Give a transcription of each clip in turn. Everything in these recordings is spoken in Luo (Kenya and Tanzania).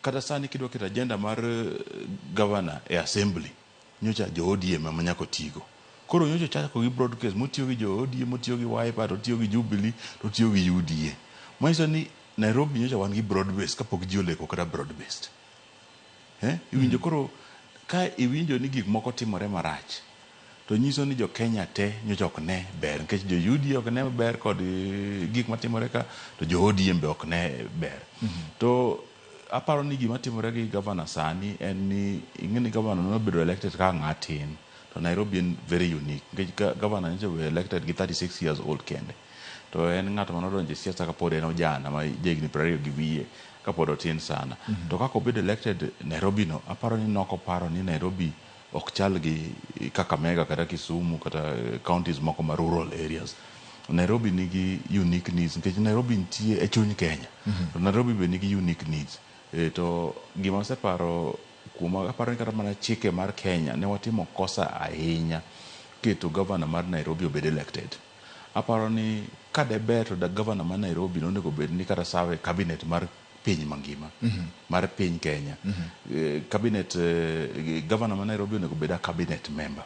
kata sani kidwa keto agenda mar governor e assembly nyocha jo ODM ema nyako tigo. Koro nyocha chako gi broadcast motiyo gi jo ODM, motiyo gi Wiper, to tiyo gi Jubilee, to tiyo gi UDA. Manyiso ni Nairobi nyocha wan gi broad based kapok ji oleko kata broad based. Iwinjo koro ka iwinjo ni gik moko timore marach, to nyiso ni jo Kenya te nyocha ok ne ber, nikech jo UDA ok ne ber kod gik matimore ka, to jo ODM be ok ne ber. To aparo ni gima timore gi governor sani en ni ing'e ni governor nobedo elected ka ng'atin, to Nairobi en very unique nikech governor nyocha be elected gi 36 years old kende. To en ng'at manodonjo e siasa kapod en ojana ma jegni 20 gi wiye kapod otin sana. To kaka obedo elected Nairobi no, aparo ni nokoparo ni Nairobi ok chal gi Kakamega kata Kisumu kata counties moko ma rural areas. Nairobi nigi unique needs nikech Nairobi nitie e chuny Kenya. To Nairobi be nigi unique needs. To gima aseparo kuoma, aparo ni kata mana chike mar Kenya ne watimo kosa ahinya keto governor mar Nairobi obed elected. Aparo ni kade ber to da governor mar Nairobi nonego bed ni kata sawe cabinet mar piny mangima, mar piny Kenya. Cabinet, governor mar Nairobi onego bed a cabinet member.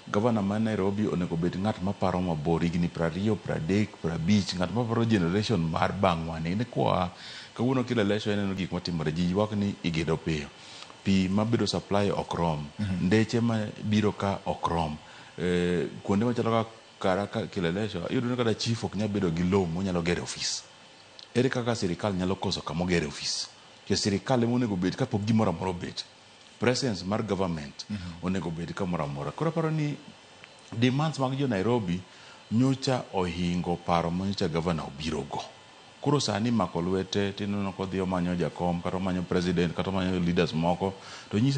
Governor mar Nairobi onego bed ng'at maparo mabor, higni 20, 30, 50, ng'at maparo generation mar bang'wani. Ni kwa kawuono kila election eneno gik matimore, ji ywak ni igedo piyo, pi mabedo supply ok rom, ndeche ma biro ka ok rom, kuonde machalo kara kila election iyudo ni kata chief ok nyal bedo gi low monyalo gero office. Ere kaka sirikal nyalo koso kama ogero office? Ke sirikal ema onego bed kapok gimoro amora obet. Presence mar government onego bed kamoro amora. Koro aparo ni demands mag jo Nairobi nyocha ohingo paro ma nyocha governor obiro go. Koro sani mako lwete tineno kodhi omanyo jakom kata omanyo president kata omanyo leaders moko, to nyise